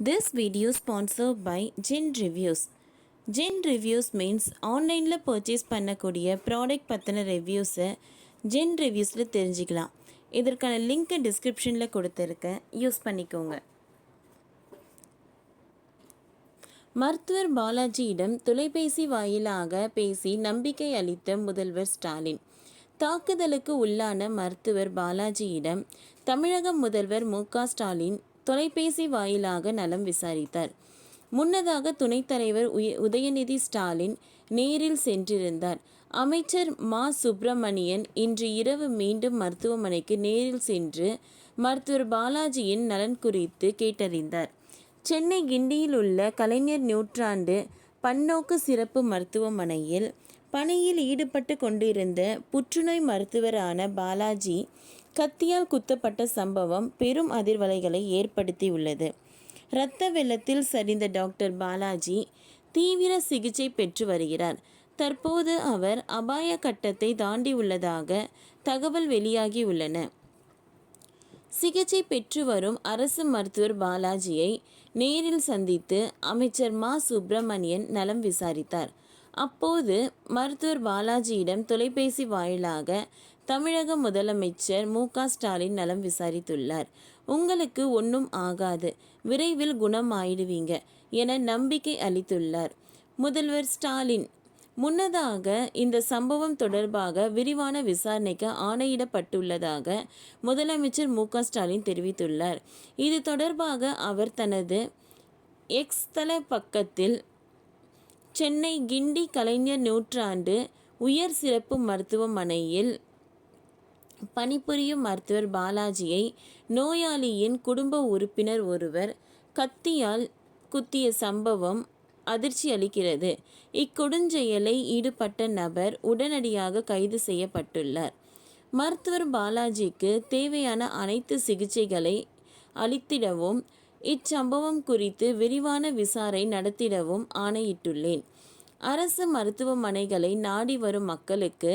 This video sponsored by Gen Reviews. Gen Reviews means ஆன்லைனில் purchase பண்ணக்கூடிய product பற்றின ரிவ்யூஸை gen ரிவ்யூஸில் தெரிஞ்சுக்கலாம். இதற்கான லிங்க்கை டிஸ்கிரிப்ஷனில் கொடுத்துருக்கேன், யூஸ் பண்ணிக்கோங்க. மருத்துவர் பாலாஜியிடம் தொலைபேசி வாயிலாக பேசி நம்பிக்கை அளித்த முதல்வர் ஸ்டாலின். தாக்குதலுக்கு உள்ளான மருத்துவர் பாலாஜியிடம் தமிழக முதல்வர் மு.க. ஸ்டாலின் தொலைபேசி வாயிலாக நலம் விசாரித்தார். முன்னதாக துணைத் தலைவர் உதயநிதி ஸ்டாலின் நேரில் சென்றிருந்தார். அமைச்சர் மா. சுப்பிரமணியன் இன்று இரவு மீண்டும் மருத்துவமனைக்கு நேரில் சென்று மருத்துவர் பாலாஜியின் நலன் குறித்து கேட்டறிந்தார். சென்னை கிண்டியில் உள்ள கலைஞர் நூற்றாண்டு பன்னோக்கு சிறப்பு மருத்துவமனையில் பணியில் ஈடுபட்டு கொண்டிருந்த புற்றுநோய் மருத்துவரான பாலாஜி கத்தியால் குத்தப்பட்ட சம்பவம் பெரும் அதிர்வலைகளை ஏற்படுத்தியுள்ளது. இரத்த வெள்ளத்தில் சரிந்த டாக்டர் பாலாஜி தீவிர சிகிச்சை பெற்று வருகிறார். தற்போது அவர் அபாய கட்டத்தை தாண்டியுள்ளதாக தகவல் வெளியாகியுள்ளன. சிகிச்சை பெற்று வரும் அரசு மருத்துவர் பாலாஜியை நேரில் சந்தித்து அமைச்சர் மா. சுப்பிரமணியன் நலம் விசாரித்தார். அப்போது மருத்துவர் பாலாஜியிடம் தொலைபேசி வாயிலாக தமிழக முதலமைச்சர் மு.க. ஸ்டாலின் நலம் விசாரித்துள்ளார். உங்களுக்கு ஒன்றும் ஆகாது, விரைவில் குணமாயிடுவீங்க என நம்பிக்கை அளித்துள்ளார் முதல்வர் ஸ்டாலின். முன்னதாக இந்த சம்பவம் தொடர்பாக விரிவான விசாரணைக்கு ஆணையிடப்பட்டுள்ளதாக முதலமைச்சர் மு.க. ஸ்டாலின் தெரிவித்துள்ளார். இது தொடர்பாக அவர் தனது எக்ஸ் தள பக்கத்தில் சென்னை கிண்டி கலைஞர் நூற்றாண்டு உயர் சிறப்பு மருத்துவமனையில் பணிபுரியும் மருத்துவர் பாலாஜியை நோயாளியின் குடும்ப உறுப்பினர் ஒருவர் கத்தியால் குத்திய சம்பவம் அதிர்ச்சி அளிக்கிறது. இக்கொடுஞ்செயலை ஈடுபட்ட நபர் உடனடியாக கைது செய்யப்பட்டுள்ளார். மருத்துவர் பாலாஜிக்கு தேவையான அனைத்து சிகிச்சைகளை அளித்திடவும் இச்சம்பவம் குறித்து விரிவான விசாரணை நடத்திடவும் ஆணையிட்டுள்ளேன். அரசு மருத்துவமனைகளை நாடி வரும் மக்களுக்கு,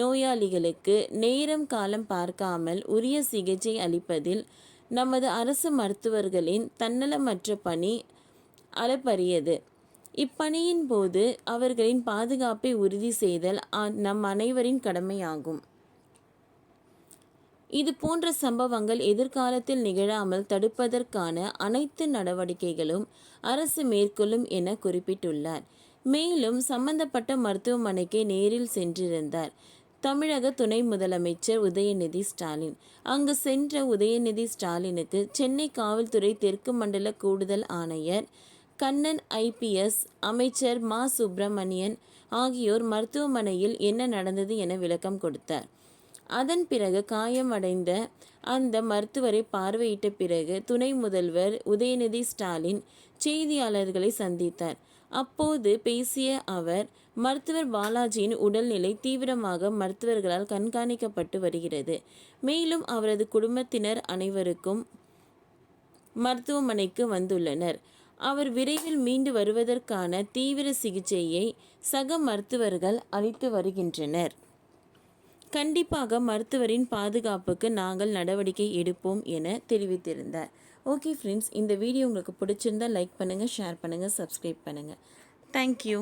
நோயாளிகளுக்கு நேரம் காலம் பார்க்காமல் உரிய சிகிச்சை அளிப்பதில் நமது அரசு மருத்துவர்களின் தன்னலமற்ற பணி அளப்பரியது. இப்பணியின் போது அவர்களின் பாதுகாப்பை உறுதி செய்தல் நம் அனைவரின் கடமையாகும். இது போன்ற சம்பவங்கள் எதிர்காலத்தில் நிகழாமல் தடுப்பதற்கான அனைத்து நடவடிக்கைகளும் அரசு மேற்கொள்ளும் என குறிப்பிட்டுள்ளார். மேலும் சம்பந்தப்பட்ட மருத்துவமனைக்கு நேரில் சென்றிருந்தார் தமிழக துணை முதலமைச்சர் உதயநிதி ஸ்டாலின். அங்கு சென்ற உதயநிதி ஸ்டாலினுக்கு சென்னை காவல்துறை தெற்கு மண்டல கூடுதல் ஆணையர் கண்ணன், IPS அமைச்சர் மா. சுப்பிரமணியன் ஆகியோர் மருத்துவமனையில் என்ன நடந்தது என விளக்கம் கொடுத்தார். அதன் பிறகு காயமடைந்த அந்த மருத்துவரை பார்வையிட்ட பிறகு துணை முதல்வர் உதயநிதி ஸ்டாலின் செய்தியாளர்களை சந்தித்தார். அப்போது பேசிய அவர், மருத்துவர் பாலாஜியின் உடல்நிலை தீவிரமாக மருத்துவர்களால் கண்காணிக்கப்பட்டு வருகிறது. மேலும் அவரது குடும்பத்தினர் அனைவருக்கும் மருத்துவமனைக்கு வந்துள்ளனர். அவர் விரைவில் மீண்டு வருவதற்கான தீவிர சிகிச்சையை சக மருத்துவர்கள் அளித்து வருகின்றனர். கண்டிப்பாக மருத்துவரின் பாதுகாப்புக்கு நாங்கள் நடவடிக்கை எடுப்போம் என தெரிவித்திருந்தார். ஓகே ஃப்ரெண்ட்ஸ், இந்த வீடியோ உங்களுக்கு பிடிச்சிருந்தால் லைக் பண்ணுங்கள், ஷேர் பண்ணுங்கள், சப்ஸ்கிரைப் பண்ணுங்கள். தேங்க்யூ.